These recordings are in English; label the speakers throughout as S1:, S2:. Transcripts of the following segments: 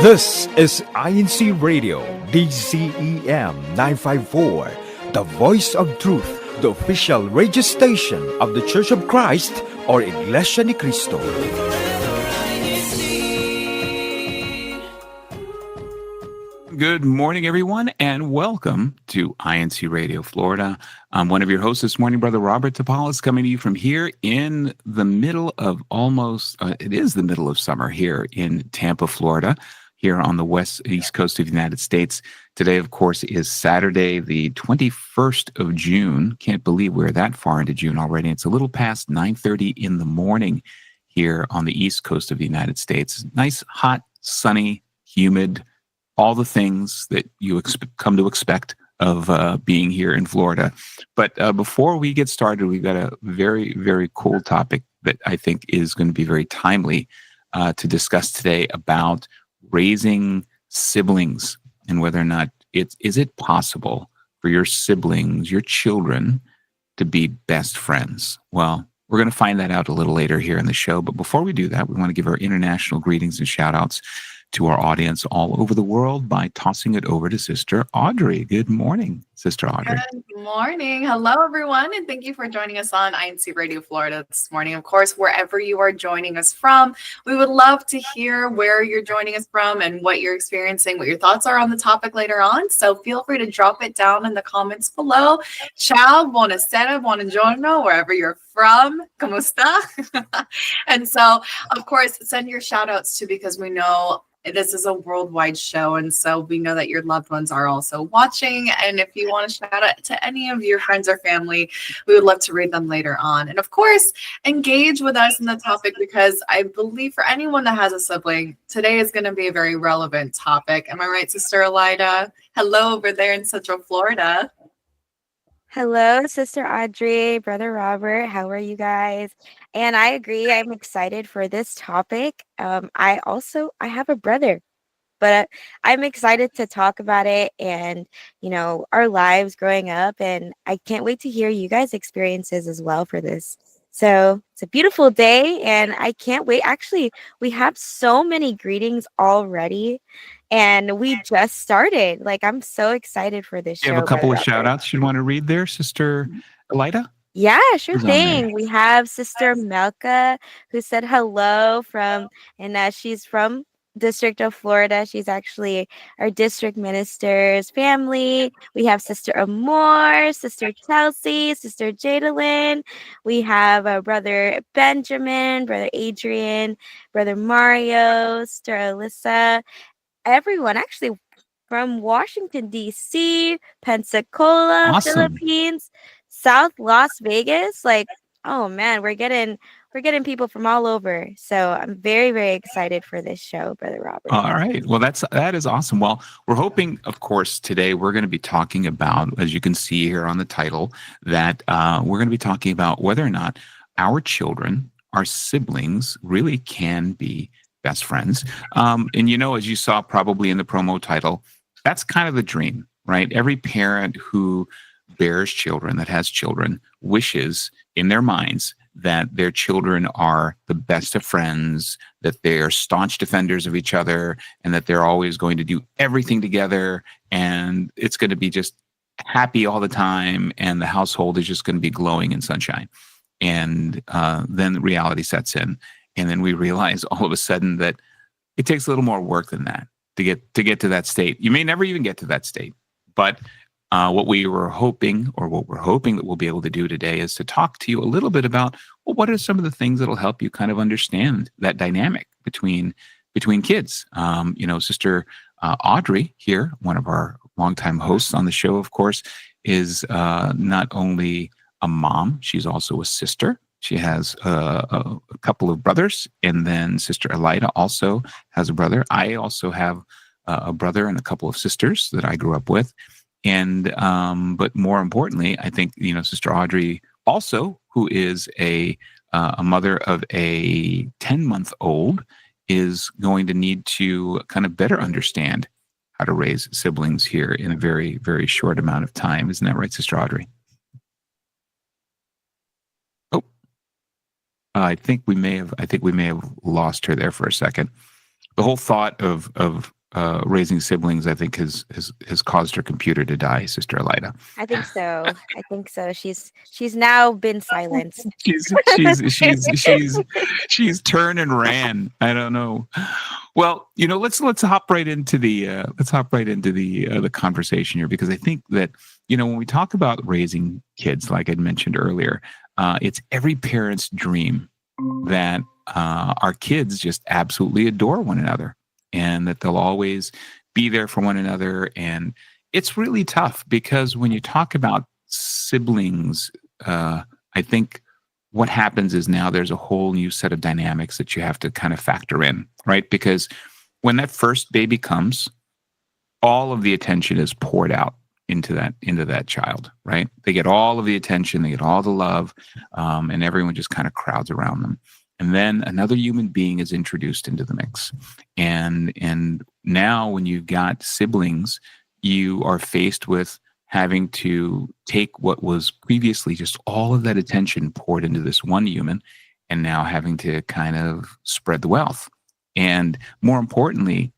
S1: This is INCRadio, DCEM 954, the voice of truth, the official radio station of the Church of Christ or Iglesianicristo.
S2: Good morning, everyone, and welcome to INC Radio Florida. I'm one of your hosts this morning, Brother Robert Tapalis, coming to you from here in the middle of it is the middle of summer here in Tampa, Florida, here on the east coast of the United States. Today, of course, is Saturday, the 21st of June. Can't believe we're that far into June already. It's a little past 9:30 in the morning here on the east coast of the United States. Nice, hot, sunny, humid, all the things that you come to expect of being here in Florida. But before we get started, we've got a very, very cool topic that I think is going to be very timely to discuss today about raising siblings and whether or not is it possible for your siblings, your children, to be best friends. Well, we're going to find that out a little later here in the show. But before we do that, we want to give our international greetings and shout outs to our audience all over the world by tossing it over to Sister Audrey. Good morning, Sister Audrey.
S3: Good morning. Hello, everyone, and thank you for joining us on INC Radio Florida this morning. Of course, wherever you are joining us from, we would love to hear where you're joining us from and what you're experiencing, what your thoughts are on the topic later on. So feel free to drop it down in the comments below. Ciao, buonasera, buongiorno, wherever you're from. ¿Cómo está? And so, of course, send your shout outs too, because we know this is a worldwide show, and so we know that your loved ones are also watching. And if you want to shout out to any of your friends or family, we would love to read them later on. And of course, engage with us in the topic, because I believe for anyone that has a sibling, today is going to be a very relevant topic. Am I right, Sister Elida? Hello over there in Central Florida.
S4: Hello, Sister Audrey, Brother Robert. How are you guys? And I agree. I'm excited for this topic. I have a brother, but I'm excited to talk about it and, our lives growing up. And I can't wait to hear you guys' experiences as well for this. So it's a beautiful day and I can't wait. Actually, we have so many greetings already. And we just started. I'm so excited for this show.
S2: You have a couple of shout outs you want to read there, Sister Elida?
S4: Yeah, sure thing. We have Sister Melka, who said hello she's from District of Florida. She's actually our district minister's family. We have Sister Amor, Sister Chelsea, Sister Jadalyn. We have Brother Benjamin, Brother Adrian, Brother Mario, Sister Alyssa. Everyone actually from Washington, D.C., Pensacola,
S2: awesome.
S4: Philippines, South Las Vegas. Oh man, we're getting people from all over. So I'm very, very excited for this show, Brother Robert.
S2: All right. Well, that is awesome. Well, we're hoping, of course, today we're going to be talking about, as you can see here on the title, that we're going to be talking about whether or not our children, our siblings, really can be best friends. And as you saw probably in the promo title, that's kind of the dream, right? Every parent who bears children, that has children, wishes in their minds that their children are the best of friends, that they're staunch defenders of each other, and that they're always going to do everything together, and it's going to be just happy all the time, and the household is just going to be glowing in sunshine. And then the reality sets in. And then we realize all of a sudden that it takes a little more work than that to get to that state. You may never even get to that state. But what we're hoping that we'll be able to do today is to talk to you a little bit about, well, what are some of the things that'll help you kind of understand that dynamic between kids. Sister Audrey here, one of our longtime hosts on the show, of course, is not only a mom, she's also a sister. She has a couple of brothers, and then Sister Elida also has a brother. I also have a brother and a couple of sisters that I grew up with. And but more importantly, I think Sister Audrey also, who is a mother of a 10-month-old, is going to need to kind of better understand how to raise siblings here in a very, very short amount of time. Isn't that right, Sister Audrey? I think we may have lost her there for a second. the whole thought of raising siblings, I think, has caused her computer to die, Sister Elida.
S4: I think so. I think so. She's now been silenced.
S2: She's turned and ran. I don't know. Well, let's hop right into the conversation here, because I think that when we talk about raising kids, like I'd mentioned earlier, it's every parent's dream that our kids just absolutely adore one another, and that they'll always be there for one another. And it's really tough, because when you talk about siblings, I think what happens is now there's a whole new set of dynamics that you have to kind of factor in, right? Because when that first baby comes, all of the attention is poured out into that child, right? They get all of the attention, they get all the love, and everyone just kind of crowds around them. And then another human being is introduced into the mix. And now when you've got siblings, you are faced with having to take what was previously just all of that attention poured into this one human, and now having to kind of spread the wealth. And more importantly,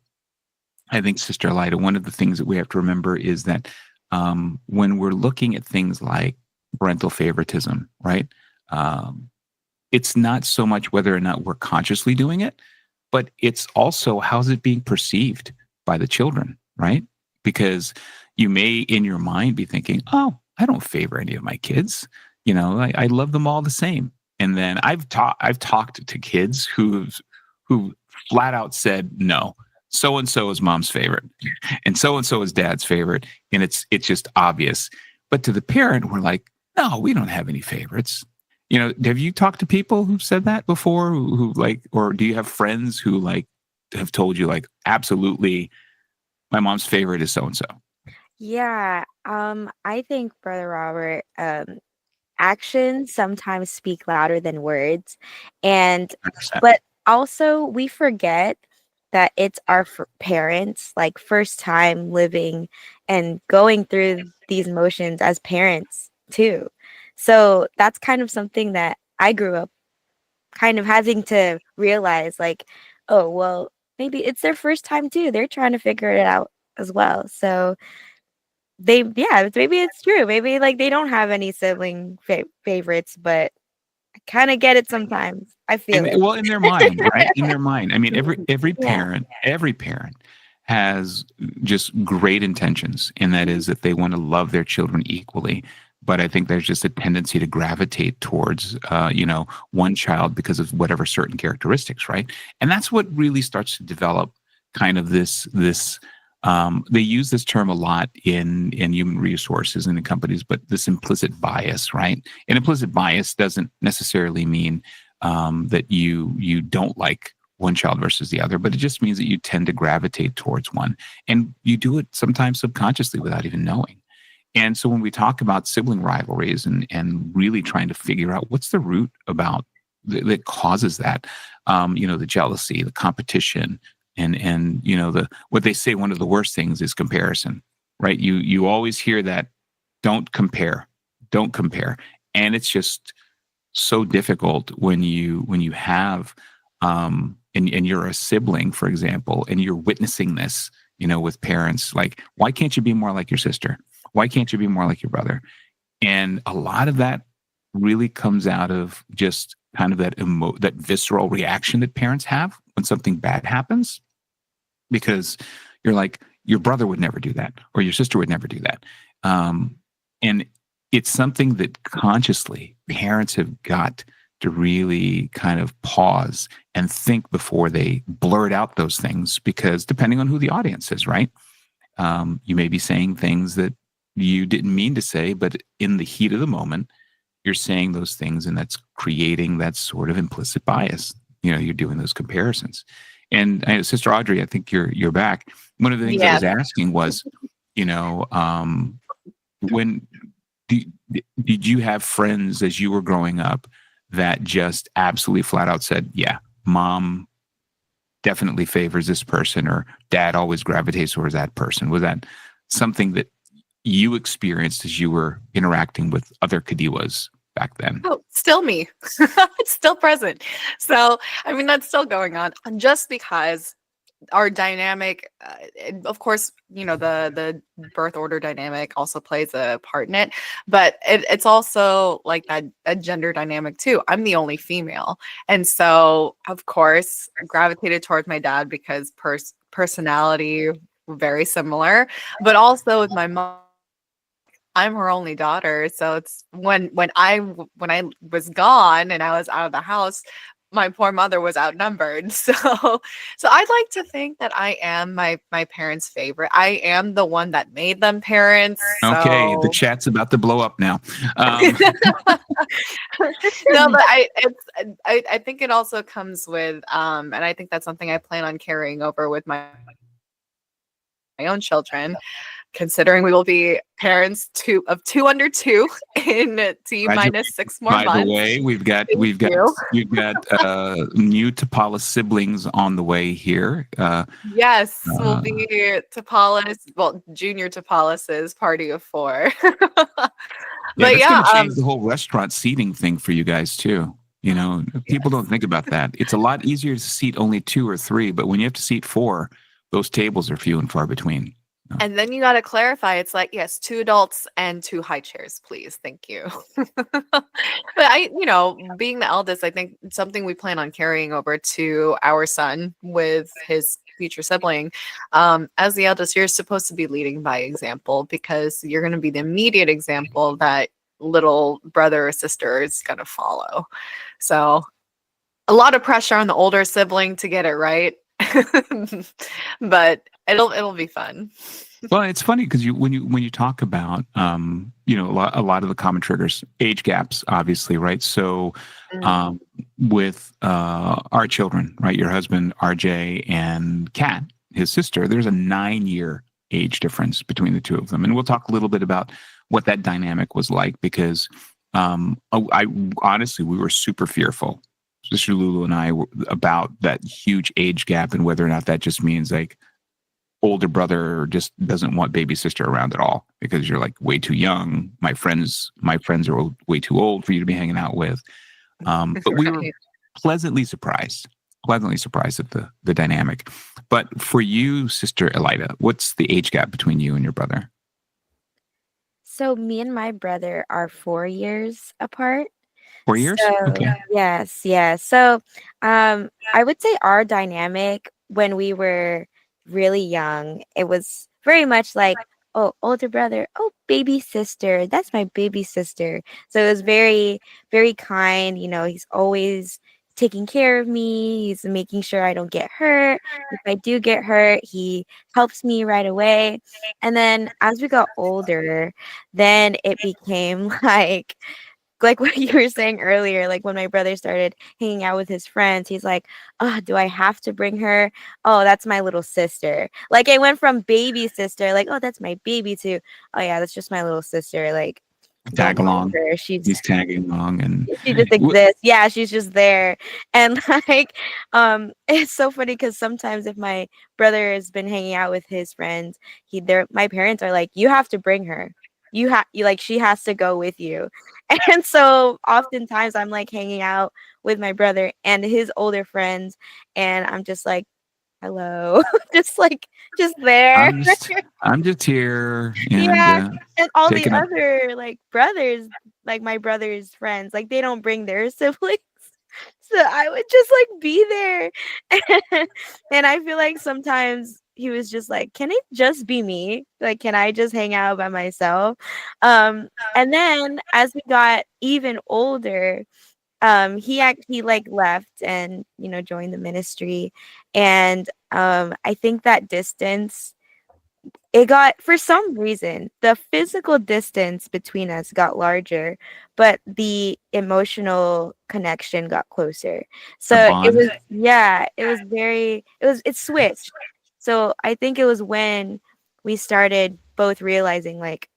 S2: I think, Sister Elida, one of the things that we have to remember is that when we're looking at things like parental favoritism, right? It's not so much whether or not we're consciously doing it, but it's also how's it being perceived by the children, right? Because you may in your mind be thinking, oh, I don't favor any of my kids. I love them all the same. And then I've talked to kids who flat out said, no, so-and-so is mom's favorite and so-and-so is dad's favorite. And it's just obvious. But to the parent, we're like, no, we don't have any favorites. Have you talked to people who've said that before, who like, or do you have friends who like have told you like, absolutely, my mom's favorite is so-and-so?
S4: Yeah. I think, Brother Robert, actions sometimes speak louder than words. And,
S2: 100%.
S4: but also we forget that it's our parents, like first time living and going through these motions as parents too. So that's kind of something that I grew up kind of having to realize, like, oh, well, maybe it's their first time too. They're trying to figure it out as well. So maybe it's true. Maybe like they don't have any sibling favorites, but I kind of get it sometimes. I feel it.
S2: Well, in their mind, right? In their mind. I mean, every
S4: Yeah.
S2: parent has just great intentions, and that is that they want to love their children equally. But I think there's just a tendency to gravitate towards, one child because of whatever certain characteristics, right? And that's what really starts to develop kind of this. They use this term a lot in human resources and in companies, but this implicit bias, right? And implicit bias doesn't necessarily mean that you don't like one child versus the other, but it just means that you tend to gravitate towards one, and you do it sometimes subconsciously without even knowing. And so when we talk about sibling rivalries and really trying to figure out what's the root about that causes that, the jealousy, the competition, and what they say, one of the worst things is comparison, right? You always hear that, don't compare. And it's just so difficult when you have, and you're a sibling, for example, and you're witnessing this, with parents, like, why can't you be more like your sister? Why can't you be more like your brother? And a lot of that really comes out of just kind of that visceral reaction that parents have when something bad happens, because you're like, your brother would never do that, or your sister would never do that. And it's something that consciously parents have got to really kind of pause and think before they blurt out those things, because depending on who the audience is, right? You may be saying things that you didn't mean to say, but in the heat of the moment, you're saying those things, and that's creating that sort of implicit bias. You're doing those comparisons. And Sister Audrey, I think you're back. One of the things I was asking was, when did you have friends as you were growing up that just absolutely flat out said, yeah, mom definitely favors this person, or dad always gravitates towards that person? Was that something that you experienced as you were interacting with other Kadiwas back then?
S3: Oh, still me. It's still present. So, I mean, that's still going on. And just because our dynamic, of course, the birth order dynamic also plays a part in it, but it's also like that a gender dynamic too. I'm the only female, and so of course gravitated towards my dad because personality very similar, but also with my mom, I'm her only daughter. So it's when I was gone and I was out of the house, my poor mother was outnumbered. So I'd like to think that I am my parents' favorite. I am the one that made them parents.
S2: Okay, the
S3: So
S2: chat's about to blow up now.
S3: no, but I think it also comes with and I think that's something I plan on carrying over with my own children, considering we will be parents of two under two in T minus 6 more
S2: By the
S3: months.
S2: way, we've got
S3: Thank
S2: new
S3: you.
S2: siblings on the way here.
S3: Yes, we'll be junior Topolis's party of 4.
S2: Yeah,
S3: But
S2: that's
S3: yeah,
S2: going to change the whole restaurant seating thing for you guys too. People don't think about that. It's a lot easier to seat only 2 or 3, but when you have to seat 4, those tables are few and far between.
S3: and then you got to clarify. It's like, yes, 2 adults and 2 high chairs, please. Thank you. But being the eldest, I think it's something we plan on carrying over to our son with his future sibling. As the eldest, you're supposed to be leading by example because you're going to be the immediate example that little brother or sister is going to follow. So a lot of pressure on the older sibling to get it right. But it'll be fun.
S2: Well, it's funny because when you talk about a lot of the common triggers, age gaps, obviously, right? So with our children, right, your husband RJ and Kat, his sister, there's a 9-year age difference between the two of them, and we'll talk a little bit about what that dynamic was like because I honestly we were super fearful, Sister Lulu and I, about that huge age gap and whether or not that just means like older brother just doesn't want baby sister around at all because you're like way too young. My friends are way too old for you to be hanging out with. But we were pleasantly surprised at the dynamic. But for you, Sister Elida, what's the age gap between you and your brother?
S4: So me and my brother are 4 years apart.
S2: 4 years?
S4: So,
S2: Okay.
S4: yes. So I would say our dynamic when we were really young, it was very much like, oh, older brother, oh, baby sister, that's my baby sister. So it was very, very kind. He's always taking care of me. He's making sure I don't get hurt. If I do get hurt, he helps me right away. And then as we got older, then it became like what you were saying earlier, like when my brother started hanging out with his friends, he's like, oh, do I have to bring her? Oh, that's my little sister. Like it went from baby sister, like, oh, that's my baby, to, oh yeah, that's just my little sister. Like,
S2: Tag
S4: don't mind
S2: along.
S4: her.
S2: He's tagging along and
S4: she just exists. Yeah, she's just there. And it's so funny because sometimes if my brother has been hanging out with his friends, my parents are like, you have to bring her. She has to go with you. And so oftentimes I'm like hanging out with my brother and his older friends, and I'm just like, hello, just there.
S2: I'm just here. And,
S4: Yeah, and all the
S2: taking up.
S4: other like brothers, like my brother's friends, like they don't bring their siblings. So I would just like be there. And I feel like sometimes he was just like, can it just be me? Like, can I just hang out by myself? And then as we got even older, he like left and joined the ministry. And I think that distance, it got, for some reason, the physical distance between us got larger, but the emotional connection got closer. So it was, yeah, it switched. So I think it was when we started both realizing like,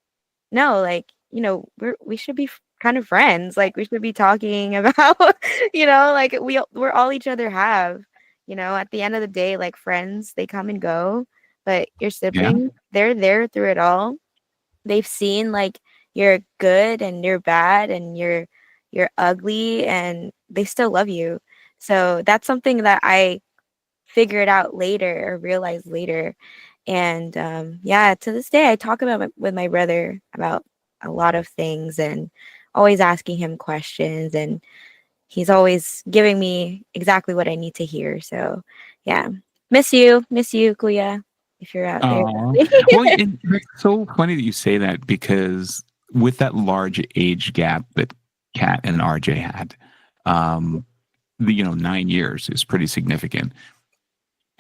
S4: no, like, we should be kind of friends. Like we should be talking about, like we're all each other have, at the end of the day, like friends, they come and go, but your siblings, they're there through it all. They've seen like you're good and you're bad and you're ugly, and they still love you. So that's something that I figure it out later or realize later. And yeah, to this day, I talk with my brother about a lot of things and always asking him questions. And he's always giving me exactly what I need to hear. So yeah, miss you, Kuya, if you're out there.
S2: Oh, well, it's so funny that you say that, because with that large age gap that Kat and RJ had, the 9 years is pretty significant.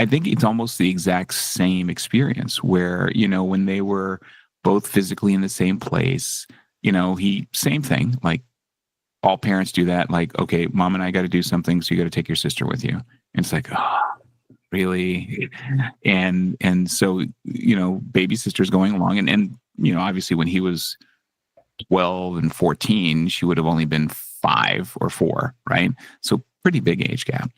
S2: I think it's almost the exact same experience where, when they were both physically in the same place, same thing, like all parents do that. Like, okay, mom and I got to do something, so you got to take your sister with you. And it's like, oh, really? And so, baby sister's going along, and obviously when he was 12 and 14, she would have only been 5 or 4, right? So pretty big age gap.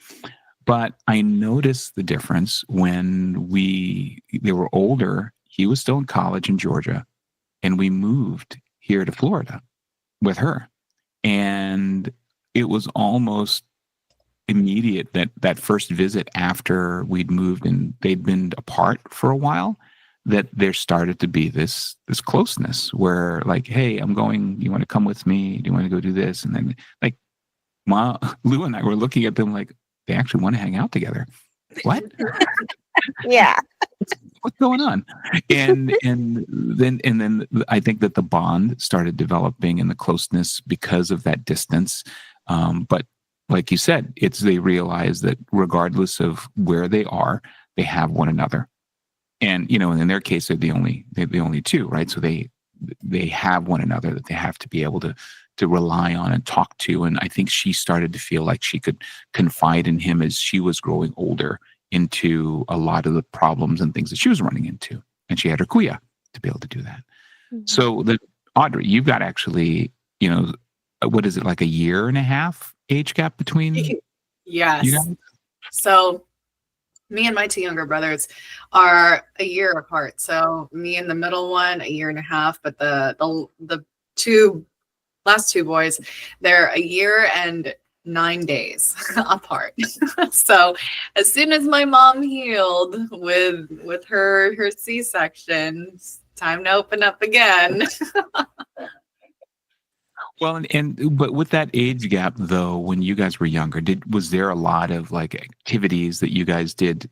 S2: But I noticed the difference when they were older. He was still in college in Georgia, and we moved here to Florida with her. And it was almost immediate that first visit after we'd moved and they'd been apart for a while, that there started to be this closeness where, like, hey, I'm going, you want to come with me? Do you want to go do this? And then, like, Lou and I were looking at them like, they actually want to hang out together. What?
S4: Yeah.
S2: What's going on? And then I think that the bond started developing and the closeness because of that distance. But like you said, they realize that regardless of where they are, they have one another. And in their case, they're the only two, right? So they have one another that they have to be able to rely on and talk to. And I think she started to feel like she could confide in him as she was growing older into a lot of the problems and things that she was running into. And she had her kuya to be able to do that. Mm-hmm. So Audrey, you've got actually, what is it, like a year and a half age gap between
S3: yes.
S2: you guys?
S3: So me and my 2 younger brothers are a year apart. So me and the middle one, a year and a half, but the last 2 boys, they're a year and 9 days apart. So as soon as my mom healed with her C-section, time to open up again.
S2: Well, but with that age gap, though, when you guys were younger, was there a lot of like activities that you guys did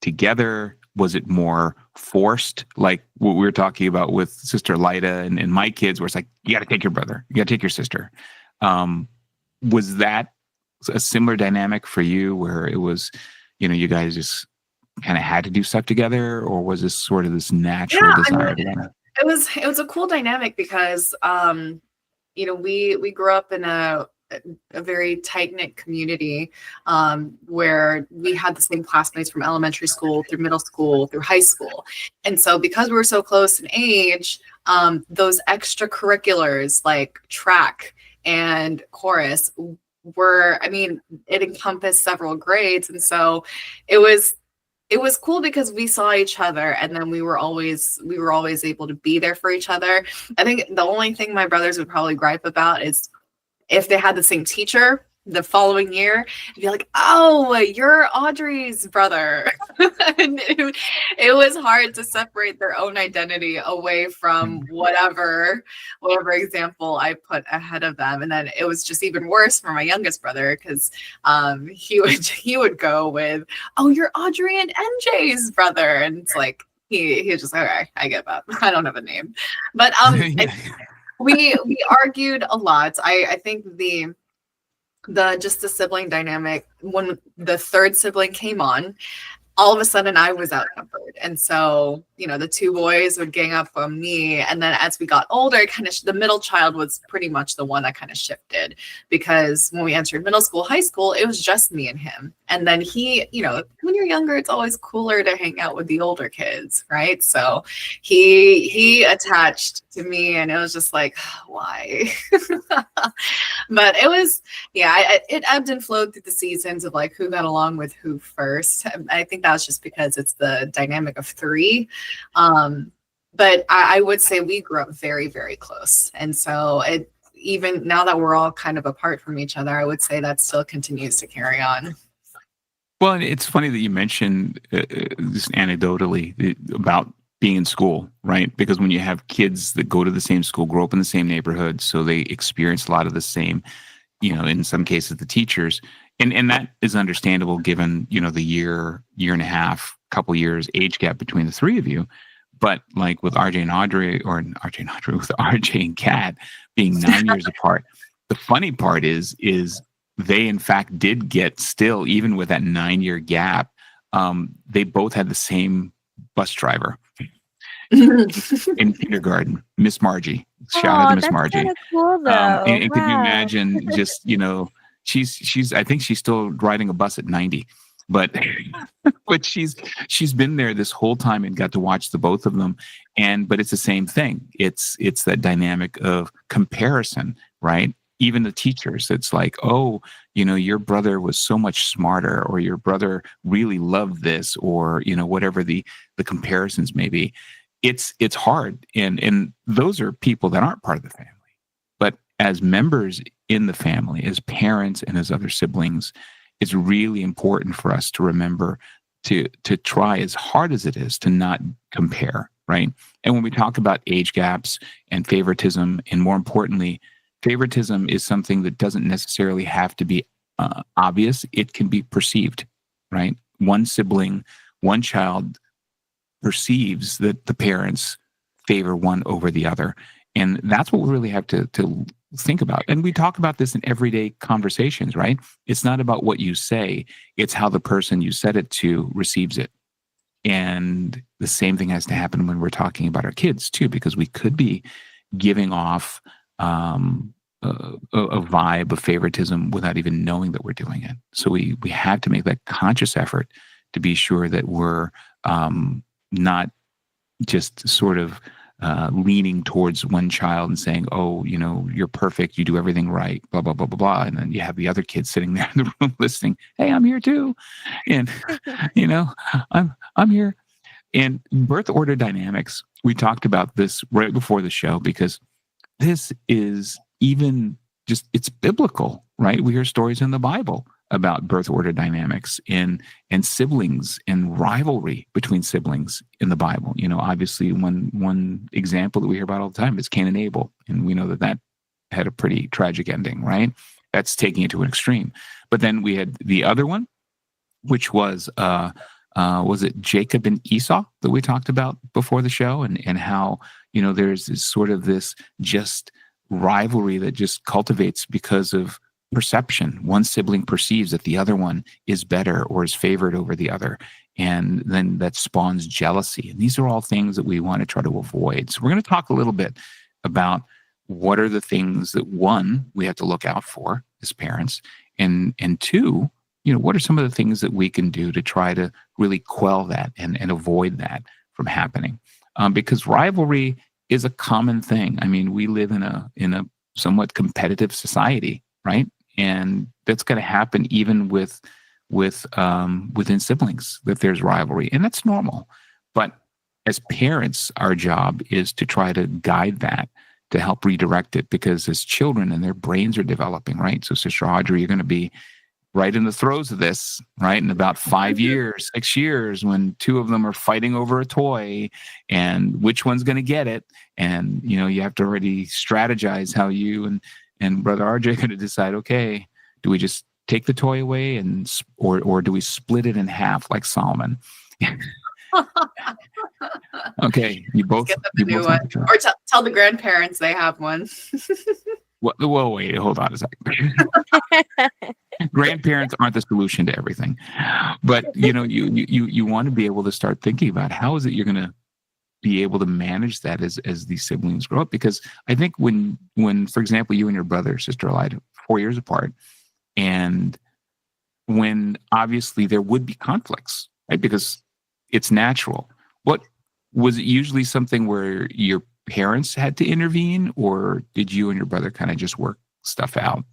S2: together? Was it more forced, like what we were talking about with Sister Lyda and my kids, where it's like, you got to take your brother, you got to take your sister? Was that a similar dynamic for you, where it was, you guys just kind of had to do stuff together, or was this sort of this natural desire?
S3: I mean, it was a cool dynamic because we grew up in a very tight-knit community where we had the same classmates from elementary school through middle school through high school. And so because we were so close in age, those extracurriculars like track and chorus it encompassed several grades. And so it was cool because we saw each other, and then we were always able to be there for each other. I think the only thing my brothers would probably gripe about is if they had the same teacher the following year, it'd be like, oh, you're Audrey's brother. And it was hard to separate their own identity away from whatever example I put ahead of them. And then it was just even worse for my youngest brother, because he would go with, oh, you're Audrey and MJ's brother. And it's like, he was just, okay, I get that. I don't have a name. But we argued a lot. I think the sibling dynamic, when the third sibling came on, all of a sudden I was outnumbered. And so, the 2 boys would gang up on me. And then as we got older, the middle child was pretty much the one that kind of shifted, because when we entered middle school, high school, it was just me and him. And then he, when you're younger, it's always cooler to hang out with the older kids, right? So he attached to me, and it was just like, why? But it was, it ebbed and flowed through the seasons of like who got along with who first. I think that was just because it's the dynamic of 3. But I would say we grew up very, very close. And so even now that we're all kind of apart from each other, I would say that still continues to carry on.
S2: Well, and it's funny that you mentioned just anecdotally about being in school, right? Because when you have kids that go to the same school, grow up in the same neighborhood, so they experience a lot of the same, in some cases, the teachers, and that is understandable given, the year and a half, couple years age gap between the three of you. But like with RJ and Audrey, or RJ and Audrey, with RJ and Kat being 9 years apart, the funny part is they in fact did get, still even with that 9 year gap, they both had the same bus driver in kindergarten, Miss Margie. Shout out to
S4: Oh,
S2: Miss
S4: that's
S2: Margie.
S4: kind of cool though.
S2: And could you
S4: Wow.
S2: imagine just, she's I think she's still riding a bus at 90, but but she's been there this whole time and got to watch the both of them. But it's the same thing. It's that dynamic of comparison, right? Even the teachers, it's like, oh, your brother was so much smarter, or your brother really loved this, or whatever the comparisons may be. It's hard, and those are people that aren't part of the family. But as members in the family, as parents and as other siblings, it's really important for us to remember to try as hard as it is to not compare, right? And when we talk about age gaps and favoritism, and more importantly, favoritism is something that doesn't necessarily have to be obvious. It can be perceived, right? One sibling, one child perceives that the parents favor one over the other. And that's what we really have to think about. And we talk about this in everyday conversations, right? It's not about what you say, it's how the person you said it to receives it. And the same thing has to happen when we're talking about our kids too, because we could be giving off a vibe of favoritism without even knowing that we're doing it. So we have to make that conscious effort to be sure that we're not just sort of leaning towards one child and saying, oh, you're perfect, you do everything right, blah, blah, blah, blah, blah. And then you have the other kids sitting there in the room listening, hey, I'm here too. And, I'm here. And birth order dynamics, we talked about this right before the show, because this is even just, it's biblical, right? We hear stories in the Bible about birth order dynamics and siblings and rivalry between siblings in the Bible. Obviously one example that we hear about all the time is Cain and Abel. And we know that had a pretty tragic ending, right? That's taking it to an extreme. But then we had the other one, which was it Jacob and Esau that we talked about before the show, and how, there's this just rivalry that just cultivates because of perception. One sibling perceives that the other one is better or is favored over the other. And then that spawns jealousy. And these are all things that we want to try to avoid. So we're going to talk a little bit about what are the things that, one, we have to look out for as parents, and two, what are some of the things that we can do to try to really quell that and avoid that from happening? Because rivalry is a common thing. I mean, we live in a somewhat competitive society, right? And that's going to happen even within siblings, that there's rivalry, and that's normal. But as parents, our job is to try to guide that, to help redirect it, because as children and their brains are developing, right? So Sister Audrey, you're going to be right in the throes of this, right? In about 5 years, 6 years, when two of them are fighting over a toy and which one's going to get it. And, you have to already strategize how you and Brother RJ are going to decide, okay, do we just take the toy away or do we split it in half like Solomon? Okay, you both
S3: Get them a new one. Or tell the grandparents they have one.
S2: Well, wait, hold on a second. Grandparents aren't the solution to everything, but you want to be able to start thinking about how is it you're going to be able to manage that as these siblings grow up. Because I think when for example, you and your brother, Sister Elida, 4 years apart, and when obviously there would be conflicts, right? Because it's natural. What was it usually something where your parents had to intervene, or did you and your brother kind of just work stuff out?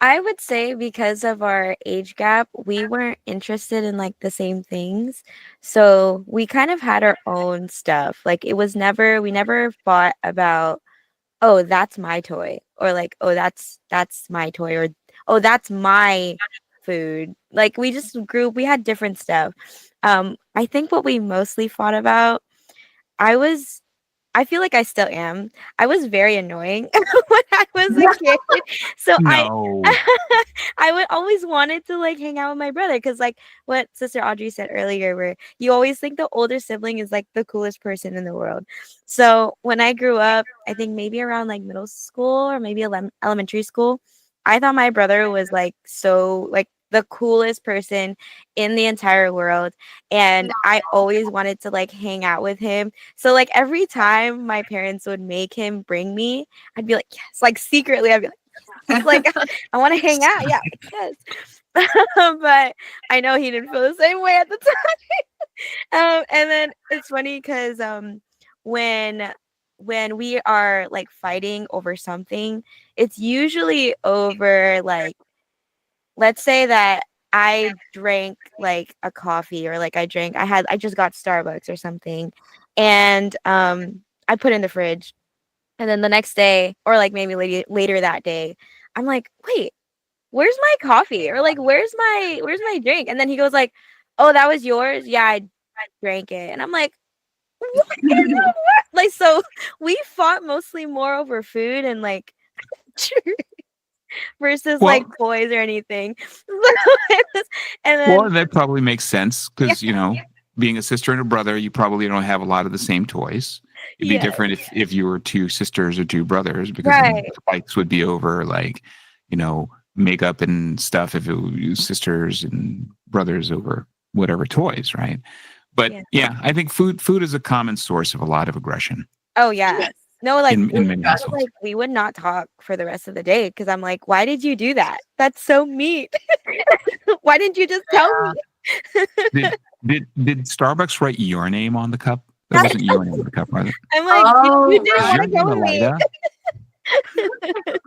S4: I would say because of our age gap, we weren't interested in like the same things. So we kind of had our own stuff. Like we never fought about, oh, that's my toy, or like, oh, that's my toy, oh, that's my food. Like we just we had different stuff. I think what we mostly fought about, I was I feel like I still am. I was very annoying when I was a kid. So
S2: No.
S4: I would always wanted to like hang out with my brother because like what Sister Audrey said earlier, where you always think the older sibling is like the coolest person in the world. So when I grew up, I think maybe around like middle school or maybe elementary school, I thought my brother was like so like the coolest person in the entire world. And I always wanted to like hang out with him. So like every time my parents would make him bring me, I'd be like, yes, like secretly I'd be like, I want to hang out. Yeah, yes. But I know he didn't feel the same way at the time. And then it's funny because when we are like fighting over something, it's usually over like, let's say that I drank like a coffee or like I just got Starbucks or something, and I put it in the fridge, and then the next day or like maybe later that day, I'm like, wait, where's my coffee? Or like, where's my drink? And then he goes like, oh, that was yours? Yeah, I drank it. And I'm like, what in the world? Like, so we fought mostly more over food and like versus
S2: Well,
S4: like toys or anything. And
S2: well,
S4: then
S2: that probably makes sense because, being a sister and a brother, you probably don't have a lot of the same toys. It'd be
S4: yeah,
S2: different if you were two sisters or two brothers, because then
S4: right.
S2: the fights would be over like, makeup and stuff if it was sisters and brothers over whatever toys, right? But
S4: Yeah.
S2: yeah, I think food is a common source of a lot of aggression
S4: Oh yeah. No, like
S2: in many households.
S4: like we would not talk for the rest of the day because I'm like, why did you do that? That's so mean. Why didn't you just tell me?
S2: Did Starbucks write your name on the cup? That wasn't your name on the cup, was it?
S4: I'm like, you didn't
S2: Is
S4: want
S2: your
S4: to go
S2: name
S4: with me.
S2: Elida?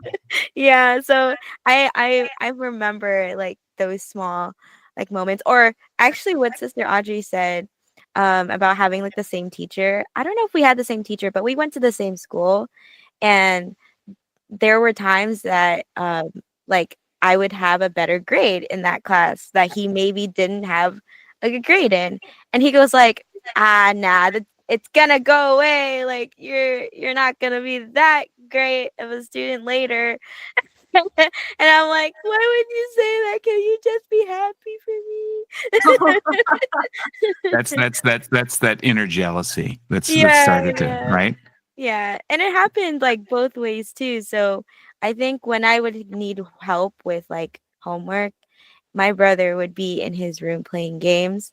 S4: Yeah, so I remember like those small like moments, or actually what Sister Audrey said about having like the same teacher. I don't know if we had the same teacher, but we went to the same school, and there were times that like I would have a better grade in that class that he maybe didn't have a good grade in, and he goes like, nah, it's gonna go away, like you're not gonna be that great of a student later. And I'm like, why would you say that? Can you just be happy for me?
S2: That's that inner jealousy that
S4: Yeah,
S2: started to,
S4: yeah.
S2: right?
S4: Yeah, and it happened like both ways too. So I think when I would need help with like homework, my brother would be in his room playing games.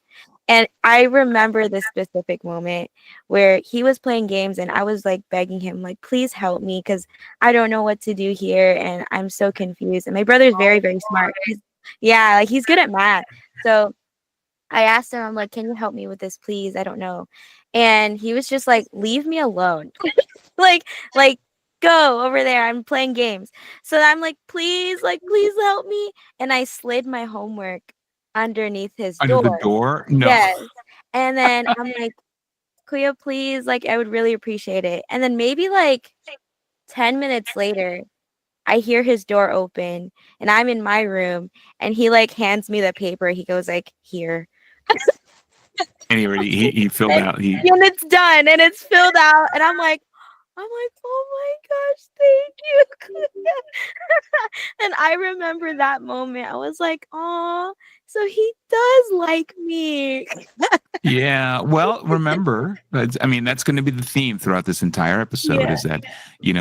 S4: And I remember this specific moment where he was playing games and I was like begging him, like, please help me because I don't know what to do here and I'm so confused. And my brother is very, very smart. Yeah, like he's good at math. So I asked him, I'm like, can you help me with this, please? I don't know. And he was just like, leave me alone. like go over there. I'm playing games. So I'm like, please help me. And I slid my homework underneath his
S2: Under the
S4: door.
S2: door? No.
S4: Yes. And then I'm like, Cleo, please, like I would really appreciate it. And then maybe like 10 minutes later, I hear his door open and I'm in my room and he like hands me the paper. He goes like, here.
S2: And he filled out.
S4: And it's done and it's filled out. And I'm like, oh my gosh, thank you. And I remember that moment. I was like, oh, so he does like me.
S2: Yeah. Well, remember, that's going to be the theme throughout this entire episode is that, you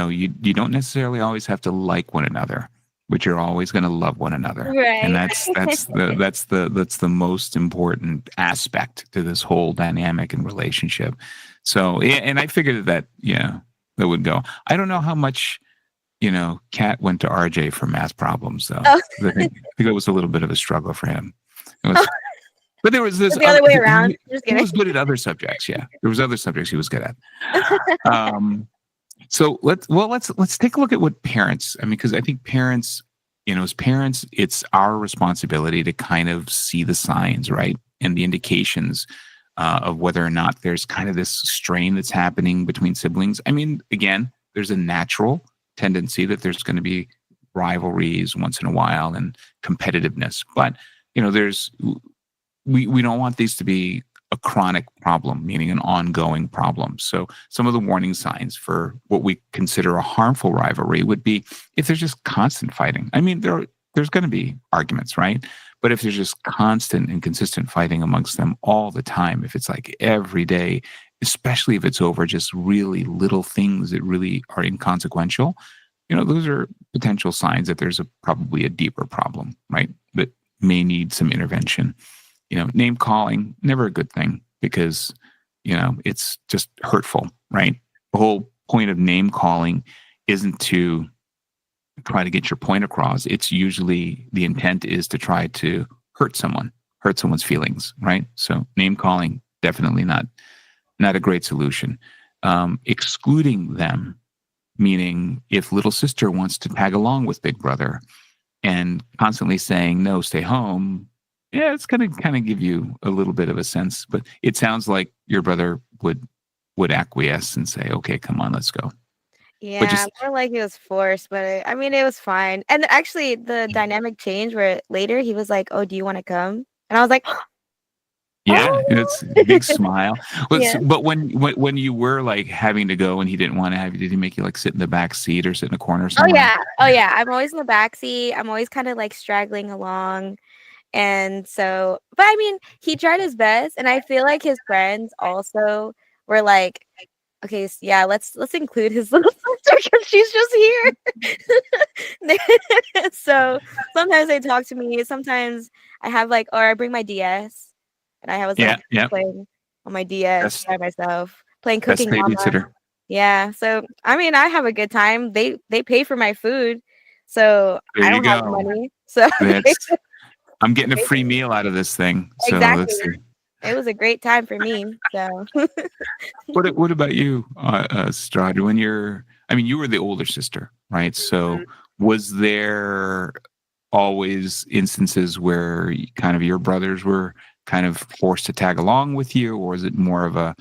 S2: don't necessarily always have to like one another, but you're always going to love one another.
S4: Right.
S2: And that's the most important aspect to this whole dynamic and relationship. So, and I figured that would go. I don't know how much, Kat went to RJ for math problems, though.
S4: Oh.
S2: I think it was a little bit of a struggle for him. It was, but there was this
S4: the other way around.
S2: He was good at other subjects. Yeah, there was other subjects he was good at. So let's take a look at what parents. Because I think parents, as parents, it's our responsibility to kind of see the signs, right, and the indications of whether or not there's kind of this strain that's happening between siblings. Again, there's a natural tendency that there's going to be rivalries once in a while and competitiveness. But, we don't want these to be a chronic problem, meaning an ongoing problem. So some of the warning signs for what we consider a harmful rivalry would be if there's just constant fighting. I mean, there's going to be arguments, right? But if there's just constant and consistent fighting amongst them all the time, if it's like every day, especially if it's over just really little things that really are inconsequential, those are potential signs that there's probably a deeper problem, right? That may need some intervention. Name calling, never a good thing because, it's just hurtful, right? The whole point of name calling isn't to try to get your point across. It's usually the intent is to try to hurt someone's feelings, right? So name calling, definitely not a great solution. Excluding them, meaning if little sister wants to tag along with big brother and constantly saying, no, stay home, yeah, it's going to kind of give you a little bit of a sense, but it sounds like your brother would acquiesce and say, okay, come on, let's go.
S4: Yeah, more like it was forced, but it was fine. And actually, the dynamic changed where later he was like, "Oh, do you want to come?" And I was like,
S2: yeah,
S4: "Oh."
S2: it's a big smile.
S4: Yeah.
S2: But when you were like having to go and he didn't want to have you, did he make you like sit in the back seat or sit in a corner somewhere?
S4: Oh yeah. I'm always in the back seat. I'm always kind of like straggling along. And so, but he tried his best, and I feel like his friends also were like, okay, so yeah, let's include his little sister because she's just here. So sometimes they talk to me. Sometimes I have or I bring my DS, and I was playing on my DS by myself, playing Cooking Mama.
S2: Babysitter.
S4: Yeah, so I have a good time. They pay for my food, so
S2: There
S4: I
S2: you
S4: don't have
S2: go.
S4: money. So
S2: I'm getting a free meal out of this thing. So
S4: exactly. It was a great time for me. So,
S2: what about you, Strad? When you were the older sister, right? So, was there always instances where kind of your brothers were kind of forced to tag along with you, or was it more of a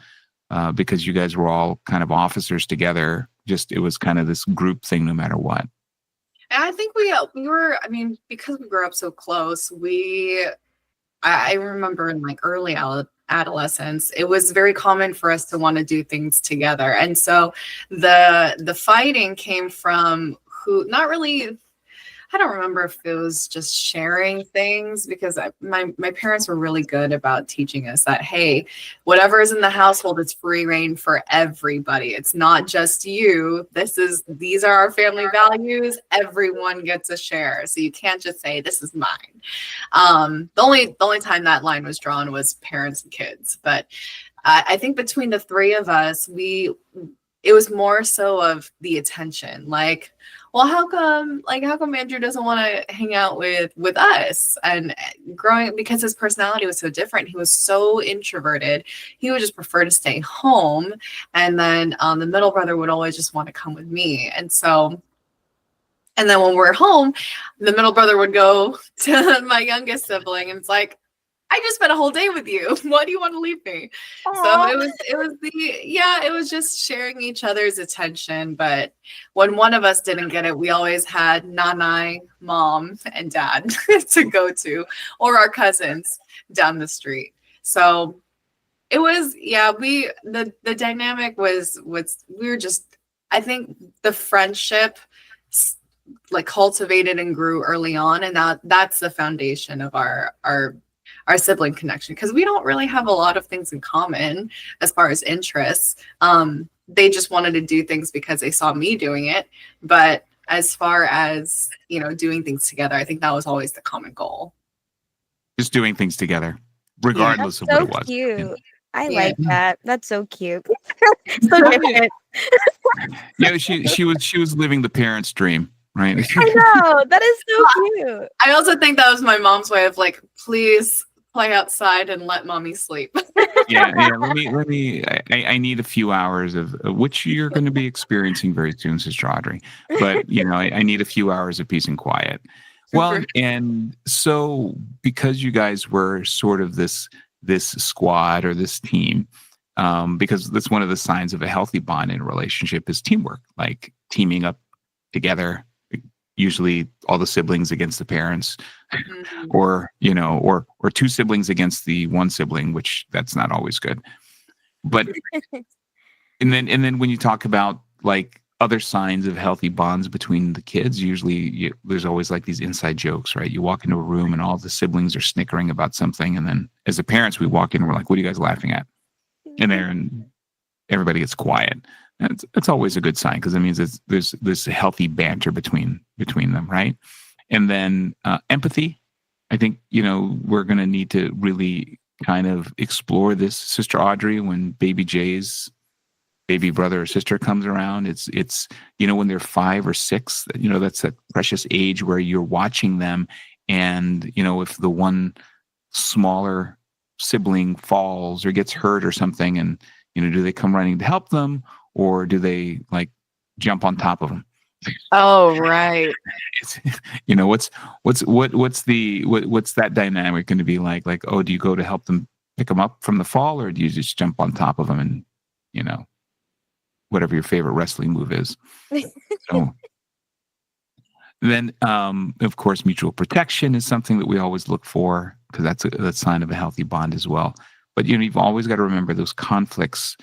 S2: because you guys were all kind of officers together? Just it was kind of this group thing, no matter what.
S3: And I think we were. Because we grew up so close, I remember in early adolescence, it was very common for us to want to do things together. And so the fighting came from not really, I don't remember if it was just sharing things, because my parents were really good about teaching us that, hey, whatever is in the household is free reign for everybody. It's not just you. These are our family values. Everyone gets a share. So you can't just say, this is mine. The only time that line was drawn was parents and kids. But I think between the three of us, it was more so of the attention. Well, how come Andrew doesn't want to hang out with us? And because his personality was so different, he was so introverted, he would just prefer to stay home. And then the middle brother would always just want to come with me. And then when we're home, the middle brother would go to my youngest sibling and it's like, I just spent a whole day with you. Why do you want to leave me? Aww. So it was just sharing each other's attention. But when one of us didn't get it, we always had Nanai, mom, and dad to go to, or our cousins down the street. So it was, the dynamic was we were just, I think the friendship cultivated and grew early on, and that's the foundation of our sibling connection, because we don't really have a lot of things in common as far as interests. They just wanted to do things because they saw me doing it. But as far as, doing things together, I think that was always the common goal. Just
S2: doing things together, regardless of what it was.
S4: Cute. Yeah. I like that. That's so cute. So different.
S2: She was living the parents' dream. Right.
S4: I know. That is so cute.
S3: I also think that was my mom's way of please play outside and let mommy sleep.
S2: Yeah. Let me. I need a few hours of which you're going to be experiencing very soon, Sister Audrey. But I need a few hours of peace and quiet. Well, and so because you guys were sort of this squad or this team, because that's one of the signs of a healthy bond in a relationship is teamwork, like teaming up together, usually all the siblings against the parents,
S3: Mhm.
S2: or or two siblings against the one sibling, which that's not always good. But and then when you talk about like other signs of healthy bonds between the kids, usually there's always like these inside jokes, right? You walk into a room and all the siblings are snickering about something, and then as the parents, we walk in and we're like, "What are you guys laughing at?" And everybody gets quiet. And it's always a good sign, because it means there's this healthy banter between them, right? And then empathy. I think we're going to need to really kind of explore this, Sister Audrey, when baby Jay's baby brother or sister comes around. It's when they're 5 or 6, that's that precious age where you're watching them, and if the one smaller sibling falls or gets hurt or something, and do they come running to help them, or do they like jump on top of them?
S3: Oh, right.
S2: It's, what's that dynamic going to be like? Like, oh, do you go to help them pick them up from the fall, or do you just jump on top of them and whatever your favorite wrestling move is? So then, of course, mutual protection is something that we always look for, because that's a sign of a healthy bond as well. But you've always got to remember those conflicts.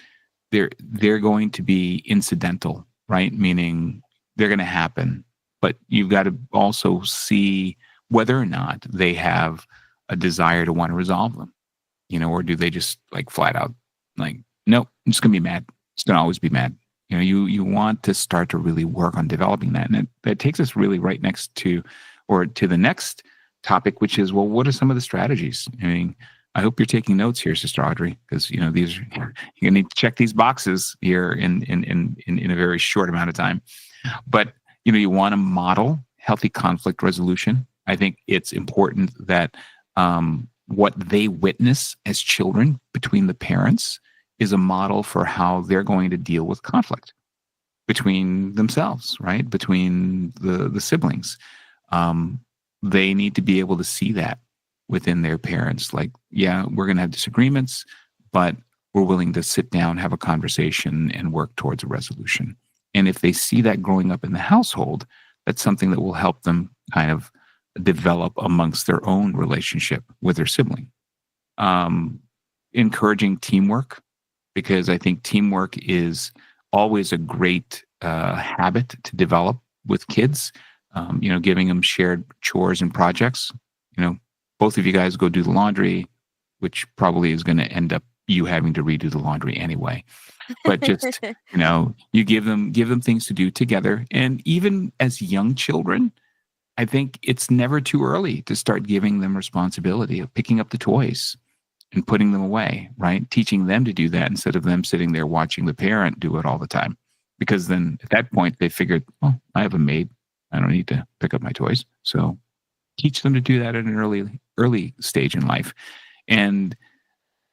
S2: They're going to be incidental, right? Meaning they're going to happen, but you've got to also see whether or not they have a desire to want to resolve them, or do they just like flat out like, nope, I'm just going to be mad. It's going to always be mad. You want to start to really work on developing that. And that takes us really right next to the next topic, which is, well, what are some of the strategies? I mean, I hope you're taking notes here, Sister Audrey, because these you're gonna need to check these boxes here in a very short amount of time. But you want to model healthy conflict resolution. I think it's important that what they witness as children between the parents is a model for how they're going to deal with conflict between themselves, right? Between the siblings. They need to be able to see that within their parents. Like, yeah, we're going to have disagreements, but we're willing to sit down, have a conversation, and work towards a resolution. And if they see that growing up in the household, that's something that will help them kind of develop amongst their own relationship with their sibling. Encouraging teamwork, because I think teamwork is always a great habit to develop with kids. Giving them shared chores and projects. Both of you guys go do the laundry, which probably is going to end up you having to redo the laundry anyway. But just you give them things to do together. And even as young children, I think it's never too early to start giving them responsibility of picking up the toys and putting them away, right? Teaching them to do that instead of them sitting there watching the parent do it all the time. Because then at that point they figured, oh, I have a maid. I don't need to pick up my toys. So teach them to do that at an early stage in life. And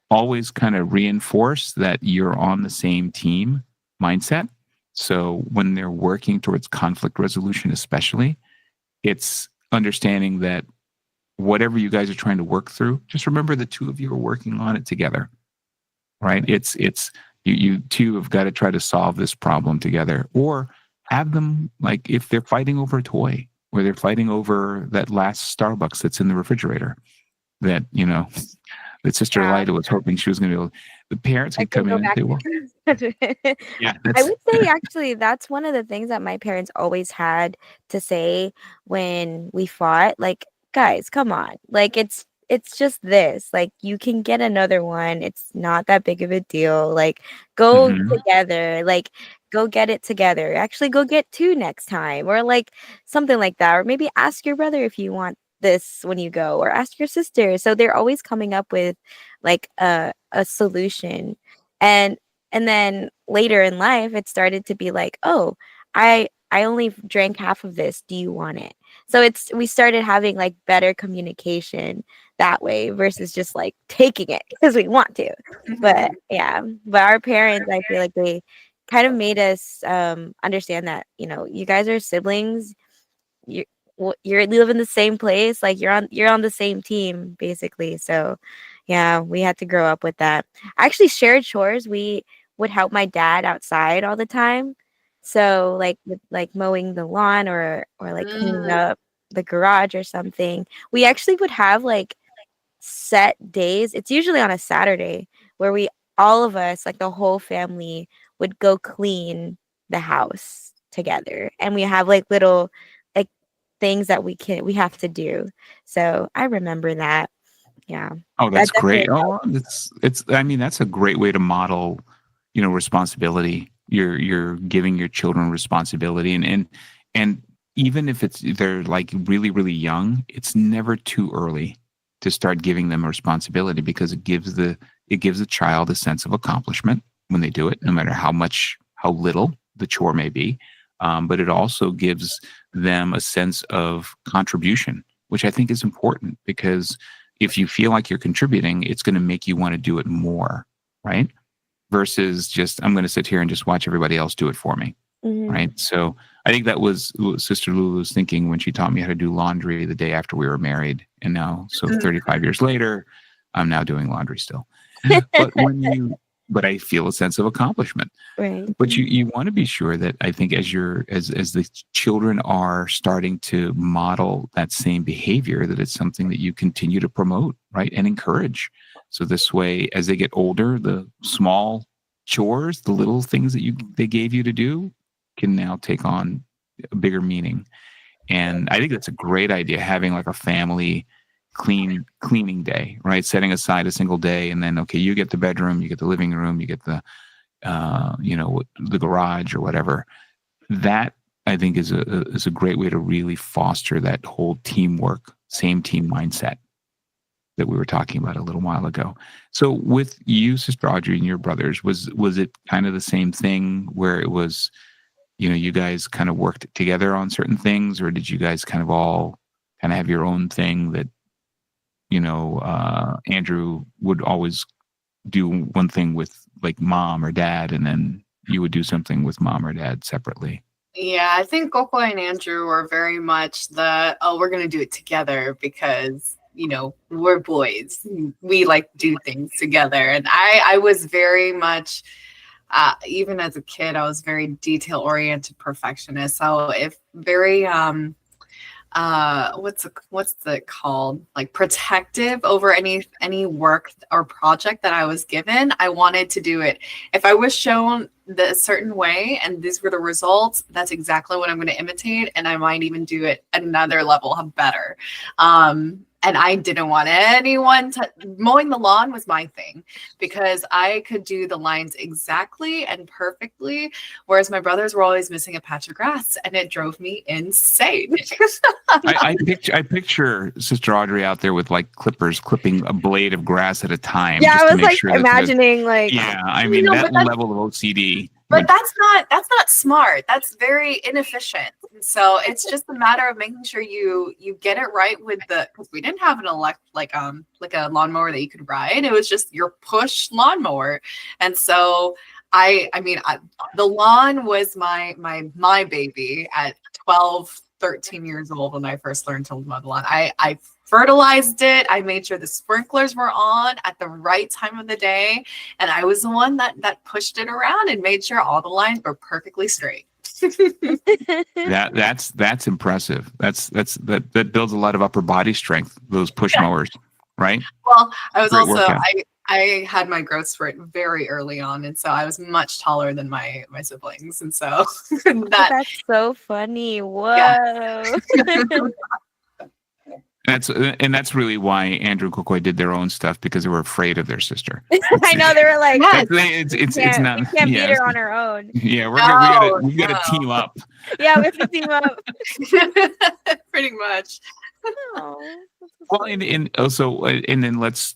S2: always kind of reinforce that you're on the same team mindset. So when they're working towards conflict resolution, especially, it's understanding that whatever you guys are trying to work through, just remember the two of you are working on it together, right? It's you two have got to try to solve this problem together, or have them, like, if they're fighting over a toy, or they're fighting over that last Starbucks that's in the refrigerator, that that Sister Elida was hoping she was going to be able. The parents could come in and say, "Well, yeah."
S4: I would say actually that's one of the things that my parents always had to say when we fought. Like, guys, come on! Like, it's just this. Like, you can get another one. It's not that big of a deal. Like, go together. Like, go get it together. Actually, go get 2 next time, or like something like that. Or maybe ask your brother if you want this when you go, or ask your sister. So they're always coming up with like a solution. And then later in life it started to be like, oh, I only drank half of this, do you want it? So we started having like better communication that way versus just like taking it because we want to. But yeah, but our parents, I feel like they kind of made us understand that you guys are siblings, you live in the same place, like you're on the same team basically. So yeah, we had to grow up with that. Actually, shared chores, we would help my dad outside all the time. So like with like mowing the lawn or like cleaning up the garage or something, we actually would have like set days. It's usually on a Saturday where we all of us, like the whole family, would go clean the house together. And we have like little like things that we have to do. So I remember that. Yeah.
S2: Oh,
S4: That
S2: that's great.
S4: definitely
S2: Oh, I mean, that's a great way to model, responsibility. You're giving your children responsibility, and even if they're like really, really young, it's never too early to start giving them a responsibility, because it gives the child a sense of accomplishment when they do it, no matter how little the chore may be. But it also gives them a sense of contribution, which I think is important, because if you feel like you're contributing, it's going to make you want to do it more, right? Versus just, I'm going to sit here and just watch everybody else do it for me, right? So I think that was Sister Lulu's thinking when she taught me how to do laundry the day after we were married. And now, so 35 years later, I'm now doing laundry still. But I feel a sense of accomplishment.
S4: right.
S2: But you want to be sure that, I think, as the children are starting to model that same behavior, that it's something that you continue to promote, right, and encourage. So this way, as they get older, the small chores, the little things that they gave you to do, can now take on a bigger meaning. And I think that's a great idea, having like a family cleaning day, right? Setting aside a single day, and then, okay, you get the bedroom, you get the living room, you get the the garage or whatever. That, I think, is a great way to really foster that whole teamwork, same team mindset that we were talking about a little while ago. So with you, Sister Audrey, and your brothers, was it kind of the same thing, where it was, you guys kind of worked together on certain things, or did you guys kind of all kind of have your own thing that, Andrew would always do one thing with like mom or dad, and then you would do something with mom or dad separately?
S3: Yeah, I think Coco and Andrew were very much we're going to do it together because, we're boys. We like do things together. And I was very much, even as a kid, I was very detail-oriented perfectionist. So if very, what's it called? Like protective over any work or project that I was given. I wanted to do it. If I was shown the certain way and these were the results, that's exactly what I'm going to imitate. And I might even do it at another level better. And I didn't want anyone mowing the lawn was my thing, because I could do the lines exactly and perfectly, whereas my brothers were always missing a patch of grass, and it drove me insane.
S2: I picture Sister Audrey out there with like clippers, clipping a blade of grass at a time.
S4: Yeah,
S2: just
S4: I
S2: to
S4: was
S2: make
S4: like
S2: sure that
S4: imagining like
S2: yeah, I mean, that level of OCD.
S3: But that's not smart. That's very inefficient. So it's just a matter of making sure you get it right with because we didn't have an like a lawnmower that you could ride. It was just your push lawnmower. And so the lawn was my baby at 12, 13 years old when I first learned to mow the lawn. I fertilized it. I made sure the sprinklers were on at the right time of the day. And I was the one that pushed it around and made sure all the lines were perfectly straight.
S2: That's impressive. That builds a lot of upper body strength, those push mowers, right?
S3: Well, I was
S2: Great
S3: also
S2: workout.
S3: I had my growth spurt very early on, and so I was much taller than my siblings, and so
S4: that's so funny. Whoa.
S3: Yeah.
S2: That's really why Andrew and Kokoi did their own stuff, because they were afraid of their sister.
S4: I know, they were like,
S2: It's not.
S4: we can't beat her on her own.
S2: Yeah, we gotta team up.
S4: Yeah, we have to team up.
S3: Pretty much.
S4: Oh,
S2: Well, and then let's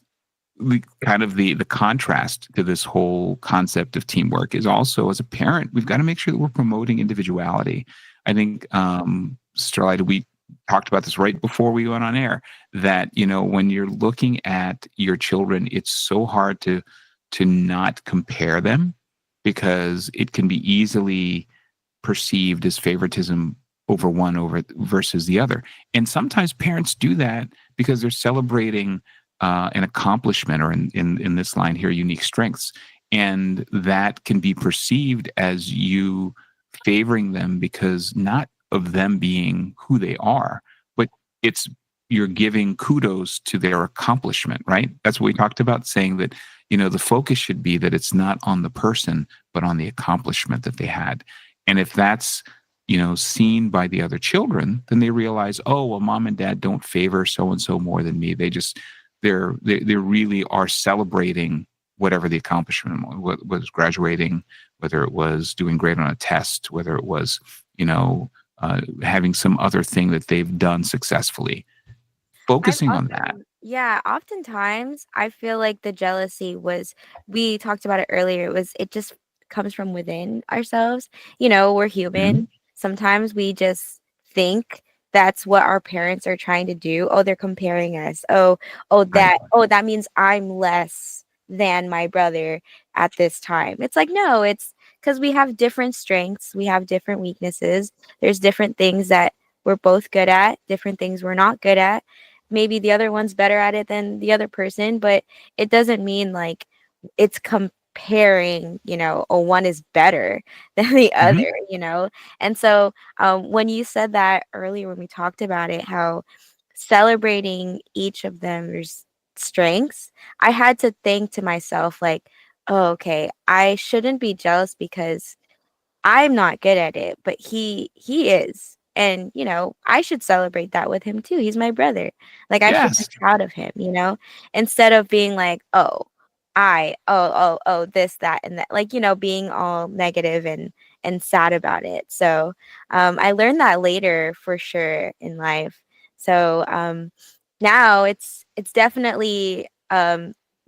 S2: kind of the contrast to this whole concept of teamwork is also, as a parent, we've got to make sure that we're promoting individuality. I think, Sister Lyda, we talked about this right before we went on air, that, when you're looking at your children, it's so hard to not compare them, because it can be easily perceived as favoritism versus the other. And sometimes parents do that because they're celebrating an accomplishment, or in this line here, unique strengths. And that can be perceived as you favoring them because not of them being who they are, but you're giving kudos to their accomplishment, right? That's what we talked about, saying that, the focus should be that it's not on the person, but on the accomplishment that they had. And if that's, seen by the other children, then they realize, oh, well, mom and dad don't favor so-and-so more than me. They really are celebrating whatever the accomplishment was, graduating, whether it was doing great on a test, whether it was, having some other thing that they've done successfully. Focusing on that.
S4: Yeah, oftentimes I feel like the jealousy we talked about it earlier, it just comes from within ourselves. We're human.
S2: Mm-hmm.
S4: Sometimes we just think that's what our parents are trying to do. Oh, they're comparing us. That means I'm less than my brother at this time. It's like, no, it's because we have different strengths, we have different weaknesses. There's different things that we're both good at, different things we're not good at. Maybe the other one's better at it than the other person, but it doesn't mean like it's comparing, one is better than the other, And so when you said that earlier, when we talked about it, how celebrating each of them's strengths, I had to think to myself like, oh, okay, I shouldn't be jealous because I'm not good at it, but he is. And, I should celebrate that with him too. He's my brother. Like I should be
S2: Yes.
S4: proud of him, instead of being like, this, that, and that, like, being all negative and sad about it. So I learned that later for sure in life. So now it's definitely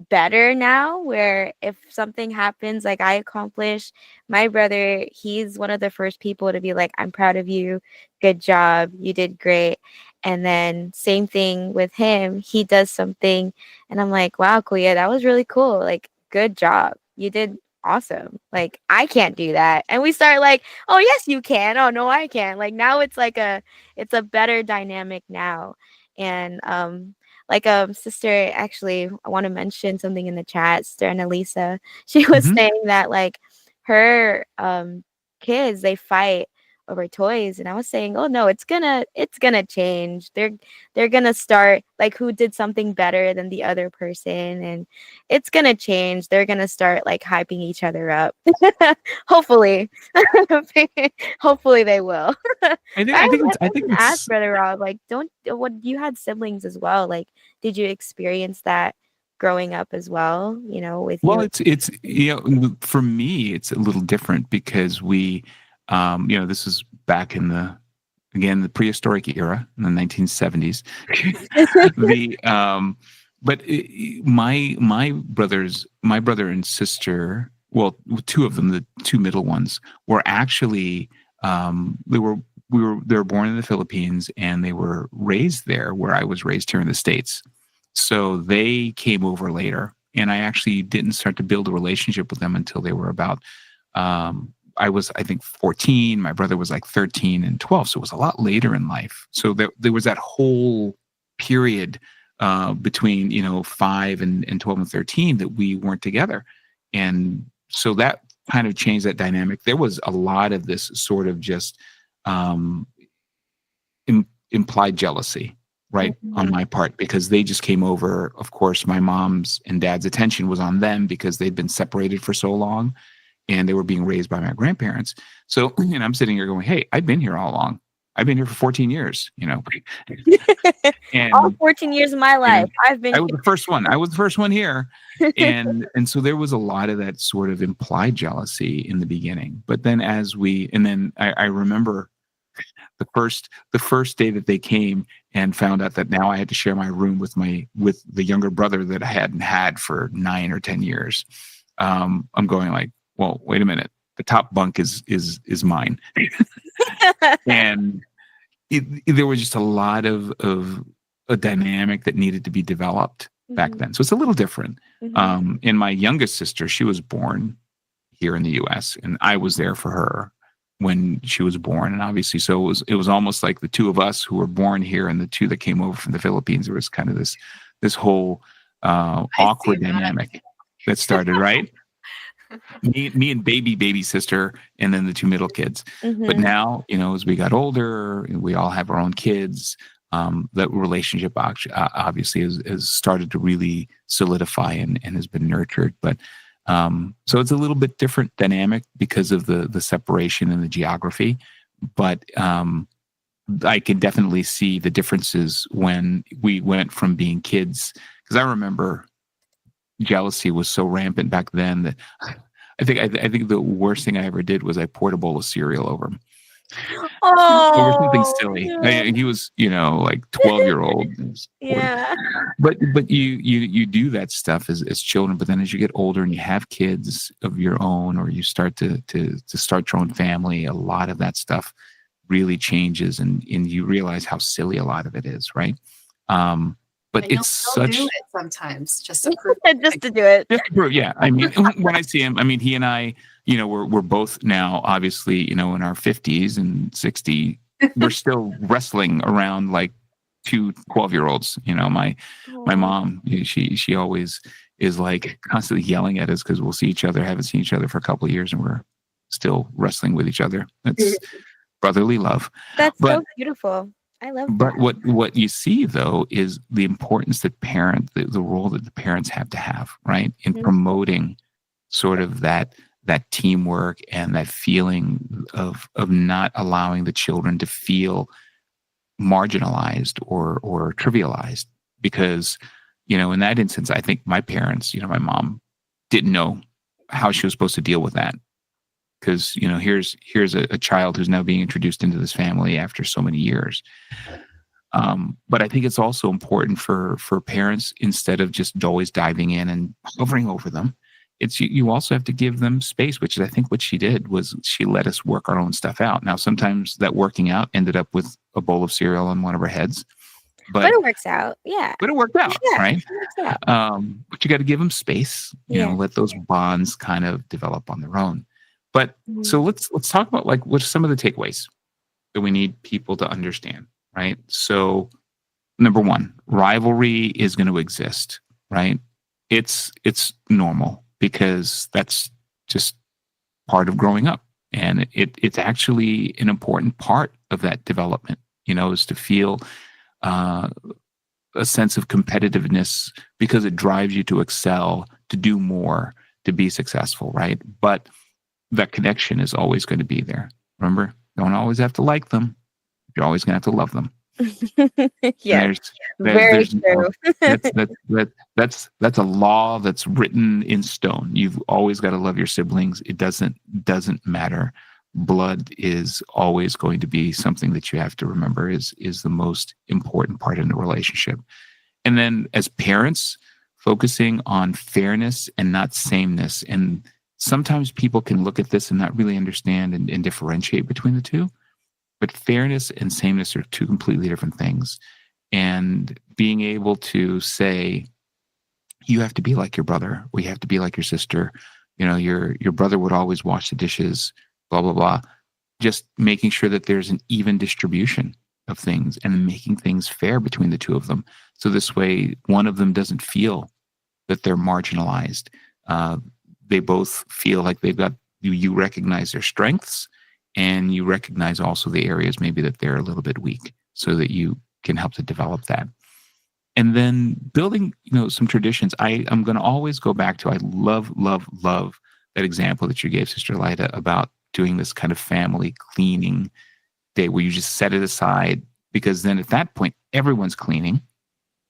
S4: better now, where if something happens, like I accomplish, my brother, he's one of the first people to be like, I'm proud of you, good job, you did great. And then same thing with him, he does something and I'm like, wow, Kuya, that was really cool, like good job, you did awesome, like I can't do that. And we start like, oh yes you can, oh no I can't. Like now it's a better dynamic now. And sister, actually, I want to mention something in the chat. Sister Annalisa, she was saying that like her kids, they fight over toys, and I was saying, oh no, it's gonna change. They're gonna start like who did something better than the other person, and it's gonna change. They're gonna start like hyping each other up. Hopefully, hopefully they will.
S2: I think it's
S4: ask Brother Rob, like, what you had siblings as well? Like, did you experience that growing up as well? With
S2: well,
S4: you?
S2: it's for me, it's a little different because we, this is back in the prehistoric era in the 1970s. My brother and sister, well, two of them, the two middle ones, were actually they were born in the Philippines and they were raised there, where I was raised here in the States. So they came over later, and I actually didn't start to build a relationship with them until they were about I was, I think, 14. My brother was like 13 and 12. So it was a lot later in life. So there was that whole period between, 5 and 12 and 13 that we weren't together. And so that kind of changed that dynamic. There was a lot of this sort of just implied jealousy, right, on my part, because they just came over. Of course, my mom's and dad's attention was on them because they'd been separated for so long. And they were being raised by my grandparents. So, and I'm sitting here going, hey, I've been here all along. I've been here for 14 years, And
S4: all 14 years of my life, I was
S2: the first one. I was the first one here. And so there was a lot of that sort of implied jealousy in the beginning. But then I remember the first day that they came and found out that now I had to share my room with the younger brother that I hadn't had for 9 or 10 years. I'm going like, well, wait a minute. The top bunk is mine. And there was just a lot of a dynamic that needed to be developed back then. So it's a little different. And my youngest sister, she was born here in the U.S. and I was there for her when she was born. And obviously, so it was almost like the two of us who were born here and the two that came over from the Philippines. There was kind of this whole awkward dynamic that started, right? me and baby sister, and then the two middle kids. But
S4: Mhm.
S2: now, as we got older, we all have our own kids. That relationship obviously has started to really solidify and has been nurtured. But so it's a little bit different dynamic because of the separation and the geography. But I can definitely see the differences when we went from being kids. Because I remember jealousy was so rampant back then that I think the worst thing I ever did was I poured a bowl of cereal over him. Over something
S4: Oh,
S2: silly.
S4: no.
S2: He was, like 12-year-old.
S4: Yeah.
S2: But you do that stuff as children, but then as you get older and you have kids of your own, or you start to start your own family, a lot of that stuff really changes, and you realize how silly a lot of it is, right? But
S3: And you'll
S2: it's
S3: still
S2: such
S3: do it sometimes just to prove
S4: Just to do it.
S2: yeah. I mean, when I see him, I mean, he and I, we're both now obviously, in our 50s and 60. We're still wrestling around like two 12-year-olds. My
S4: Aw.
S2: mom, she always is like constantly yelling at us because we'll see each other, haven't seen each other for a couple of years, and we're still wrestling with each other. That's brotherly love.
S4: That's
S2: But
S4: so beautiful. I love
S2: but
S4: that.
S2: what you see though is the importance that the role that the parents have to have, right, in
S4: Mhm.
S2: promoting sort of that teamwork and that feeling of not allowing the children to feel marginalized or trivialized. Because in that instance, I think my parents, my mom, didn't know how she was supposed to deal with that. Because here's a child who's now being introduced into this family after so many years. But I think it's also important for parents, instead of just always diving in and hovering over them, it's you also have to give them space, which is I think what she did was she let us work our own stuff out. Now sometimes that working out ended up with a bowl of cereal on one of our heads,
S4: But
S2: but
S4: it works out. Yeah.
S2: it worked out,
S4: Yeah.
S2: right?
S4: It works out.
S2: But you got to give them space,
S4: Yeah.
S2: let those bonds kind of develop on their own. But so
S4: Mhm.
S2: let's talk about like what are some of the takeaways that we need people to understand, right? So number one, rivalry is going to exist, right? It's normal because that's just part of growing up, and it's actually an important part of that development. Is to feel uh, a sense of competitiveness because it drives you to excel, to do more, to be successful, right? But that connection is always going to be there. Remember, you don't always have to like them. You're always going to have to love them. And
S4: Yes. Very
S2: there's
S4: true.
S2: that's a law that's written in stone. You've always got to love your siblings. It doesn't matter. Blood is always going to be something that you have to remember is the most important part in the relationship. And then as parents, focusing on fairness and not sameness. And sometimes people can look at this and not really understand and differentiate between the two. But fairness and sameness are two completely different things. And being able to say, you have to be like your brother, or you have to be like your sister. Your brother would always wash the dishes, blah, blah, blah. Just making sure that there's an even distribution of things and making things fair between the two of them. So this way, one of them doesn't feel that they're marginalized. They both feel like they've got, you recognize their strengths, and you recognize also the areas maybe that they're a little bit weak, so that you can help to develop that. And then building, some traditions. I'm going to always go back to, I love that example that you gave, Sister Lida, about doing this kind of family cleaning day where you just set it aside, because then at that point, everyone's cleaning,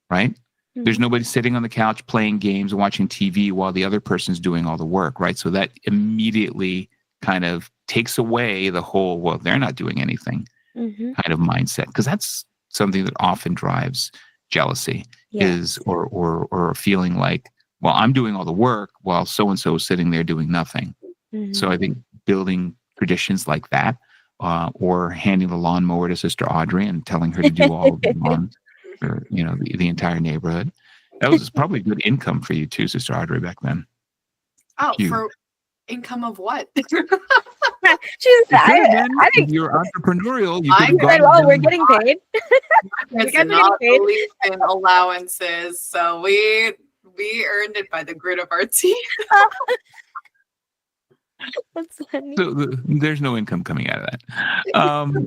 S2: right? There's nobody sitting on the couch playing games and watching TV while the other person's doing all the work, right? So that immediately kind of takes away the whole, well, they're not doing anything
S4: Mhm.
S2: kind of mindset, because that's something that often drives jealousy,
S4: Yes.
S2: is or feeling like, well, I'm doing all the work while so and so is sitting there doing nothing. So
S4: Mhm.
S2: I think building traditions like that, or handing the lawnmower to Sister Audrey and telling her to do all of the lawn, or the entire neighborhood. That was probably good income for you too, Sister Audrey, back then.
S3: Oh,
S2: Huge.
S3: for income of what?
S4: She's
S2: It could have been,
S4: I
S2: if
S4: think
S2: you were entrepreneurial, you
S3: I
S2: could have
S4: said,
S2: gone
S4: well, we're
S2: and
S4: getting paid. You
S3: It's
S4: guys are getting
S3: not
S4: paid.
S3: believe in allowances, so we earned it by the grit of our teeth.
S4: That's funny.
S2: So there's no income coming out of that.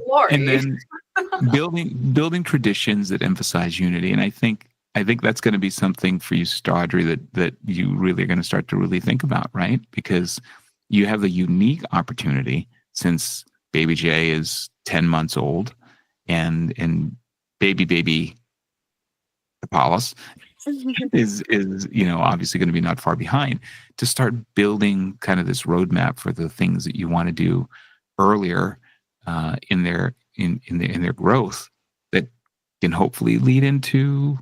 S3: Glory.
S2: And then building traditions that emphasize unity. And I think that's going to be something for you, Sister Audrey, that you really are going to start to really think about, right? Because you have the unique opportunity, since baby Jay is 10 months old and baby Apollos is obviously going to be not far behind, to start building kind of this roadmap for the things that you want to do earlier in their growth, that can hopefully lead into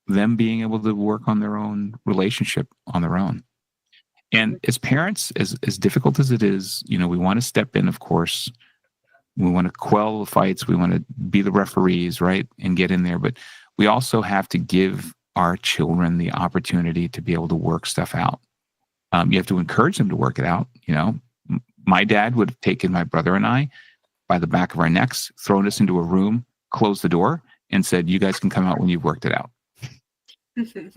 S2: them being able to work on their own relationship on their own. And as parents, as difficult as it is, we want to step in, of course. We want to quell the fights. We want to be the referees, right? And get in there. But we also have to give our children the opportunity to be able to work stuff out. You have to encourage them to work it out. My dad would have taken my brother and I by the back of our necks, thrown us into a room, closed the door, and said, "You guys can come out when you've worked it out."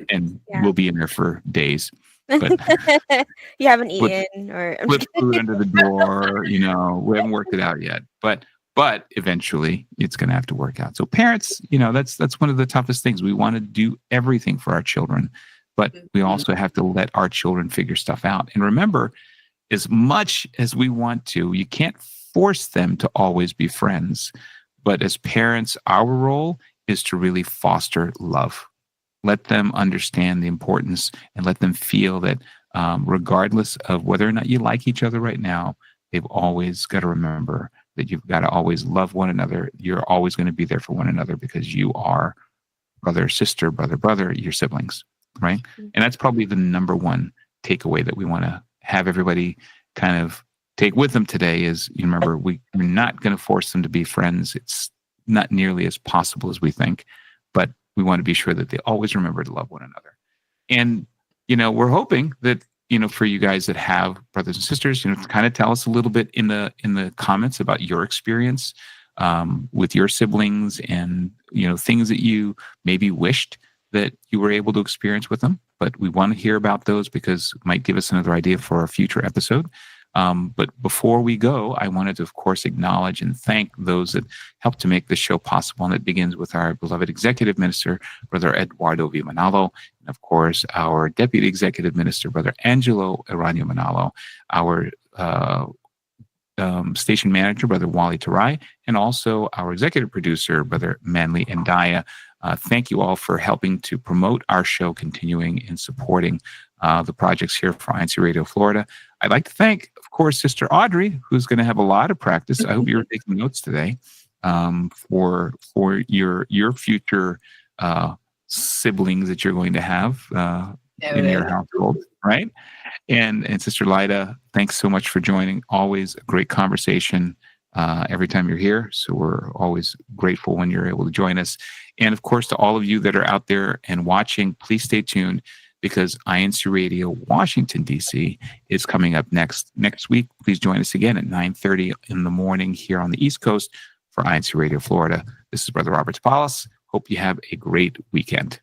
S2: And we'll be in there for days. But
S4: you haven't eaten or
S2: put food under the door. We haven't worked it out yet. But eventually it's going to have to work out. So parents, that's one of the toughest things. We want to do everything for our children, but we also have to let our children figure stuff out. And remember, as much as we want to, you can't force them to always be friends. But as parents, our role is to really foster love. Let them understand the importance and let them feel that regardless of whether or not you like each other right now, they've always got to remember that you've got to always love one another. You're always going to be there for one another because you are brother, sister, brother, your siblings, right? And that's probably the number one takeaway that we want to have everybody kind of take with them today is, remember, we're not going to force them to be friends. It's not nearly as possible as we think, but we want to be sure that they always remember to love one another. And, we're hoping that, for you guys that have brothers and sisters, kind of tell us a little bit in the comments about your experience with your siblings and, things that you maybe wished that you were able to experience with them. But we want to hear about those because it might give us another idea for a future episode. But before we go, I wanted to, of course, acknowledge and thank those that helped to make this show possible. And it begins with our beloved Executive Minister, Brother Eduardo V. Manalo, and of course, our Deputy Executive Minister, Brother Angelo Eranio Manalo, our station manager, Brother Wally Tarai, and also our executive producer, Brother Manly Ndaya. Thank you all for helping to promote our show, continuing and supporting the projects here for INCRadio Florida. I'd like to thank, of course, Sister Audrey, who's going to have a lot of practice. I hope you were taking notes today for your future siblings that you're going to have in your household, right? And Sister Lida, thanks so much for joining. Always a great conversation every time you're here. So we're always grateful when you're able to join us. And of course, to all of you that are out there and watching, please stay tuned because INCRadio Washington, D.C. is coming up next week. Please join us again at 9:30 in the morning here on the East Coast for INCRadio Florida. This is Brother Robert Paulus. Hope you have a great weekend.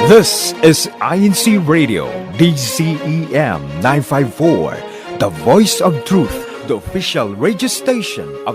S1: This is INCRadio, DCEM 954, the voice of truth, the official radio station of the